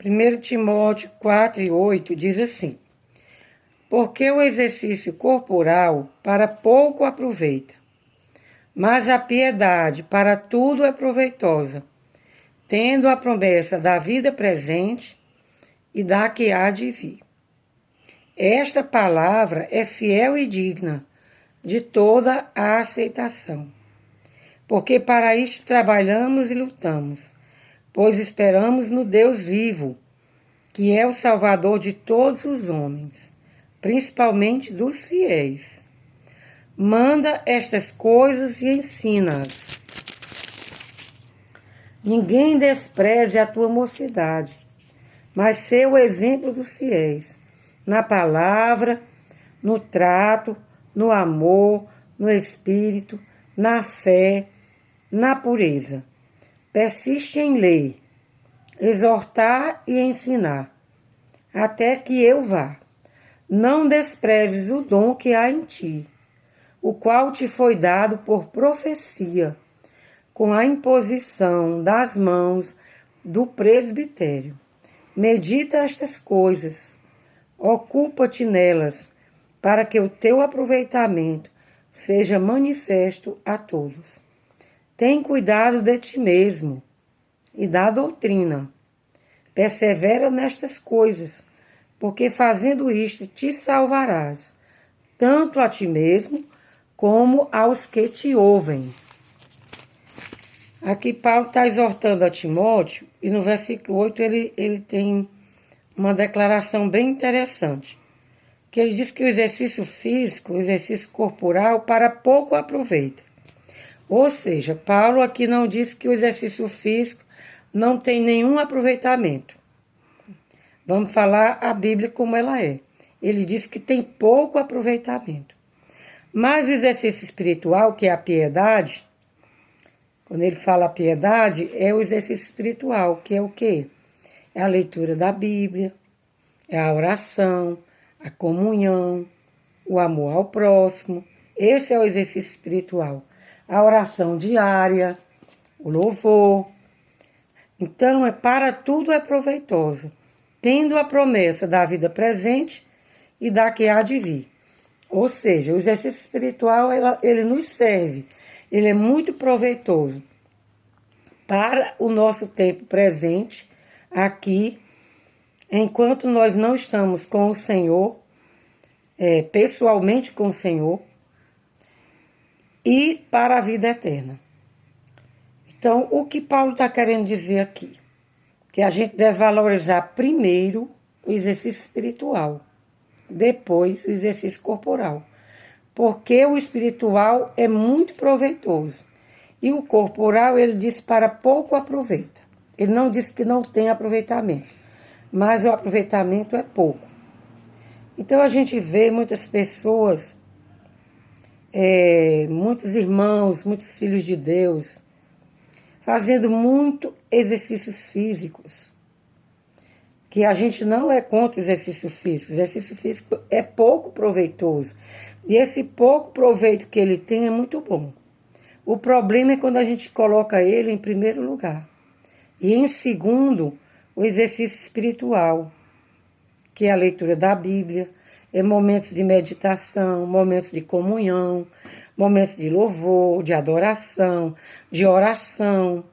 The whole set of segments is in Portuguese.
1 Timóteo 4:8 diz assim: porque o exercício corporal para pouco aproveita, mas a piedade para tudo é proveitosa, tendo a promessa da vida presente e da que há de vir. Esta palavra é fiel e digna de toda a aceitação, porque para isto trabalhamos e lutamos, pois esperamos no Deus vivo, que é o Salvador de todos os homens, principalmente dos fiéis. Manda estas coisas e ensina-as. Ninguém despreze a tua mocidade, mas sê o exemplo dos fiéis, na palavra, no trato, no amor, no espírito, na fé, na pureza. Persiste em ler, exortar e ensinar, até que eu vá. Não desprezes o dom que há em ti, o qual te foi dado por profecia, com a imposição das mãos do presbitério. Medita estas coisas, ocupa-te nelas, para que o teu aproveitamento seja manifesto a todos. Tem cuidado de ti mesmo e da doutrina. Persevera nestas coisas, porque fazendo isto te salvarás, tanto a ti mesmo como aos que te ouvem. Aqui Paulo está exortando a Timóteo, e no versículo 8 ele tem uma declaração bem interessante, que ele diz que o exercício físico, o exercício corporal, para pouco aproveita. Ou seja, Paulo aqui não diz que o exercício físico não tem nenhum aproveitamento. Vamos falar a Bíblia como ela é. Ele diz que tem pouco aproveitamento. Mas o exercício espiritual, que é a piedade, quando ele fala a piedade, é o exercício espiritual, que é o quê? É a leitura da Bíblia, é a oração, a comunhão, o amor ao próximo. Esse é o exercício espiritual. A oração diária, o louvor. Então, para tudo é proveitosa, tendo a promessa da vida presente e da que há de vir. Ou seja, o exercício espiritual, ele nos serve, ele é muito proveitoso para o nosso tempo presente, aqui, enquanto nós não estamos com o Senhor, pessoalmente com o Senhor, e para a vida eterna. Então, o que Paulo está querendo dizer aqui? Que a gente deve valorizar primeiro o exercício espiritual, depois o exercício corporal. Porque o espiritual é muito proveitoso. E o corporal, ele diz para pouco aproveita. Ele não diz que não tem aproveitamento, mas o aproveitamento é pouco. Então a gente vê muitas pessoas, muitos irmãos, muitos filhos de Deus, fazendo muito exercícios físicos, que a gente não é contra o exercício físico. O exercício físico é pouco proveitoso. E esse pouco proveito que ele tem é muito bom. O problema é quando a gente coloca ele em primeiro lugar. E em segundo, o exercício espiritual, que é a leitura da Bíblia, é momentos de meditação, momentos de comunhão, momentos de louvor, de adoração, de oração.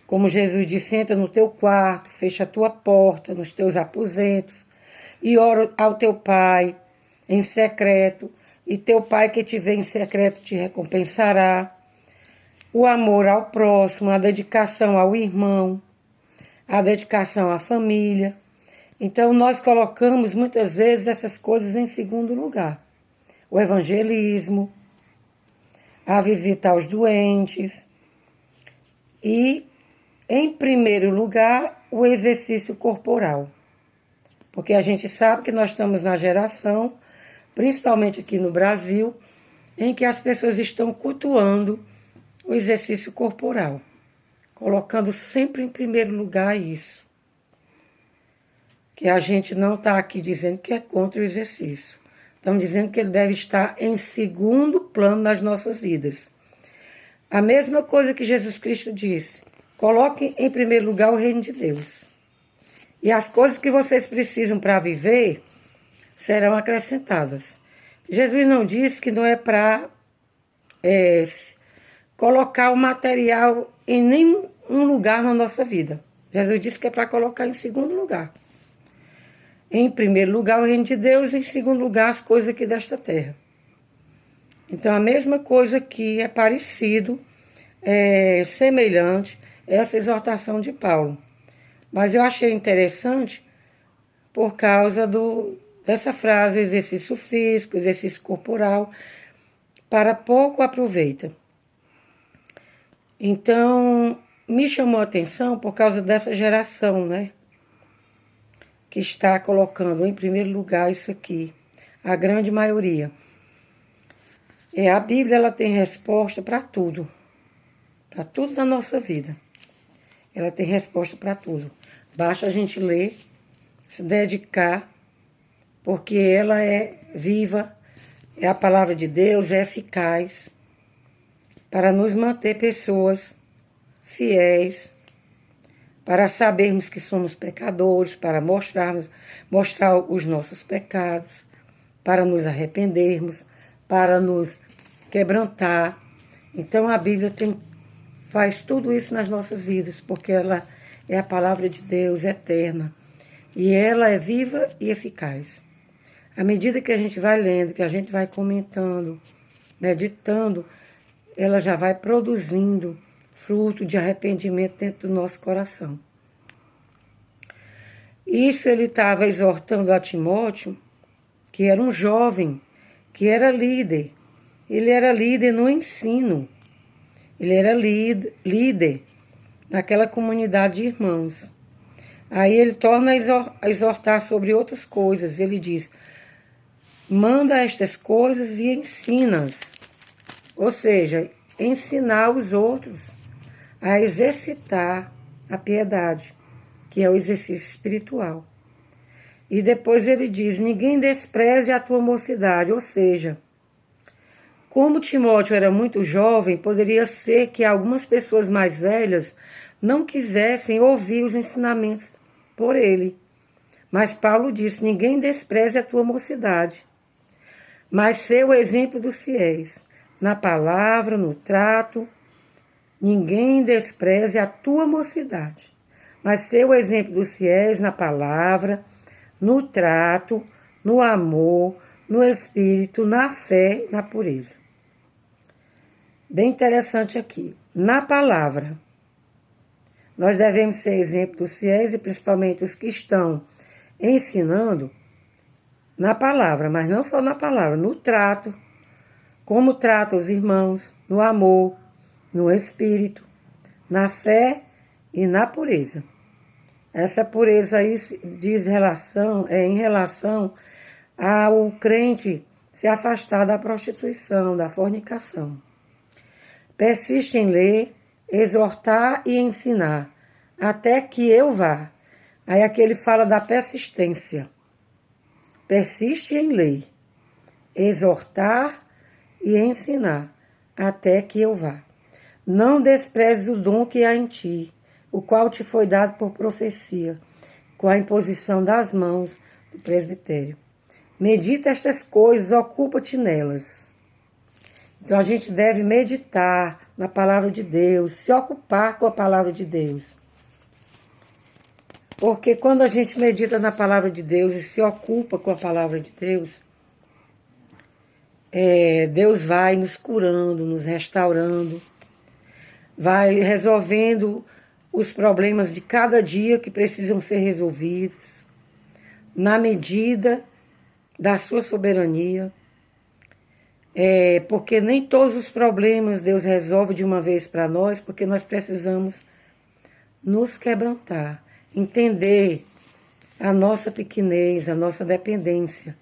Como Jesus disse, entra no teu quarto, fecha a tua porta, nos teus aposentos, e ora ao teu Pai em secreto, e teu Pai que te vê em secreto te recompensará. O amor ao próximo, a dedicação ao irmão, a dedicação à família. Então, nós colocamos muitas vezes essas coisas em segundo lugar. O evangelismo, a visita aos doentes e, em primeiro lugar, o exercício corporal. Porque a gente sabe que nós estamos na geração, principalmente aqui no Brasil, em que as pessoas estão cultuando o exercício corporal, colocando sempre em primeiro lugar isso. Que a gente não está aqui dizendo que é contra o exercício. Estamos dizendo que ele deve estar em segundo plano nas nossas vidas. A mesma coisa que Jesus Cristo disse: coloque em primeiro lugar o reino de Deus. E as coisas que vocês precisam para viver serão acrescentadas. Jesus não disse que não é para colocar o material em nenhum lugar na nossa vida. Jesus disse que é para colocar em segundo lugar. Em primeiro lugar, o reino de Deus, e em segundo lugar, as coisas aqui desta terra. Então, a mesma coisa que é parecido, semelhante, essa exortação de Paulo. Mas eu achei interessante por causa dessa frase, exercício físico, exercício corporal, para pouco aproveita. Então, me chamou a atenção por causa dessa geração, né? Que está colocando em primeiro lugar isso aqui, a grande maioria. A Bíblia, ela tem resposta para tudo da nossa vida. Ela tem resposta para tudo. Basta a gente ler, se dedicar, porque ela é viva, é a palavra de Deus, é eficaz, para nos manter pessoas fiéis, para sabermos que somos pecadores, para mostrar os nossos pecados, para nos arrependermos, para nos quebrantar. Então a Bíblia faz tudo isso nas nossas vidas, porque ela é a palavra de Deus eterna. E ela é viva e eficaz. À medida que a gente vai lendo, que a gente vai comentando, meditando, ela já vai produzindo fruto de arrependimento dentro do nosso coração. Isso ele estava exortando a Timóteo, que era um jovem, que era líder. Ele era líder no ensino. Ele era líder naquela comunidade de irmãos. Aí ele torna a exortar sobre outras coisas. Ele diz, manda estas coisas e ensina-as. Ou seja, ensinar os outros a exercitar a piedade, que é o exercício espiritual. E depois ele diz, ninguém despreze a tua mocidade, ou seja, como Timóteo era muito jovem, poderia ser que algumas pessoas mais velhas não quisessem ouvir os ensinamentos por ele. Mas Paulo disse, ninguém despreze a tua mocidade, mas ser o exemplo dos fiéis, na palavra, no trato. Ninguém despreze a tua mocidade, mas ser o exemplo dos fiéis na palavra, no trato, no amor, no espírito, na fé, na pureza. Bem interessante aqui. Na palavra, nós devemos ser exemplo dos fiéis e principalmente os que estão ensinando na palavra, mas não só na palavra, no trato, como trata os irmãos, no amor, no espírito, na fé e na pureza. Essa pureza aí diz em relação ao crente se afastar da prostituição, da fornicação. Persiste em ler, exortar e ensinar, até que eu vá. Aí aqui ele fala da persistência. Persiste em ler, exortar e ensinar, até que eu vá. Não desprezes o dom que há em ti, o qual te foi dado por profecia, com a imposição das mãos do presbitério. Medita estas coisas, ocupa-te nelas. Então a gente deve meditar na palavra de Deus, se ocupar com a palavra de Deus. Porque quando a gente medita na palavra de Deus e se ocupa com a palavra de Deus, Deus vai nos curando, nos restaurando, vai resolvendo os problemas de cada dia que precisam ser resolvidos, na medida da sua soberania. Porque nem todos os problemas Deus resolve de uma vez para nós, porque nós precisamos nos quebrantar, entender a nossa pequenez, a nossa dependência.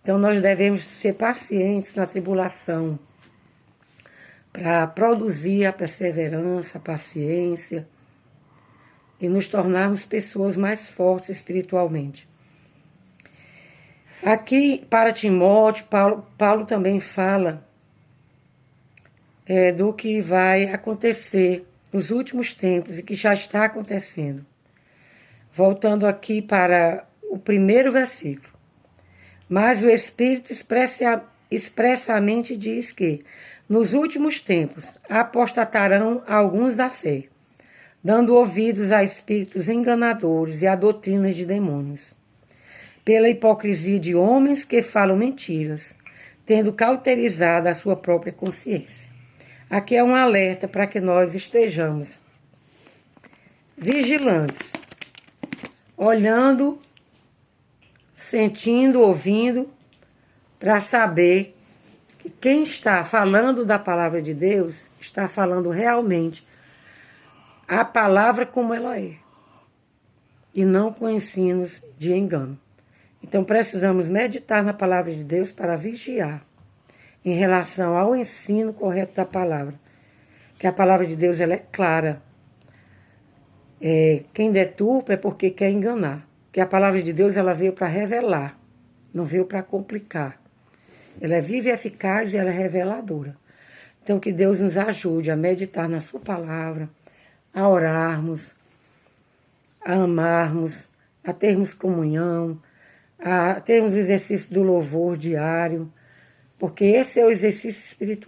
Então nós devemos ser pacientes na tribulação, para produzir a perseverança, a paciência e nos tornarmos pessoas mais fortes espiritualmente. Aqui, para Timóteo, Paulo também fala do que vai acontecer nos últimos tempos e que já está acontecendo. Voltando aqui para o primeiro versículo. Mas o Espírito expressamente diz que, nos últimos tempos, apostatarão alguns da fé, dando ouvidos a espíritos enganadores e a doutrinas de demônios, pela hipocrisia de homens que falam mentiras, tendo cauterizado a sua própria consciência. Aqui é um alerta para que nós estejamos vigilantes, olhando, sentindo, ouvindo, para saber que quem está falando da palavra de Deus está falando realmente a palavra como ela é, e não com ensinos de engano. Então precisamos meditar na palavra de Deus para vigiar em relação ao ensino correto da palavra. Que a palavra de Deus ela é clara. Quem deturpa é porque quer enganar. Que a palavra de Deus ela veio para revelar, não veio para complicar. Ela é viva e eficaz e ela é reveladora. Então que Deus nos ajude a meditar na sua palavra, a orarmos, a amarmos, a termos comunhão, a termos o exercício do louvor diário, porque esse é o exercício espiritual.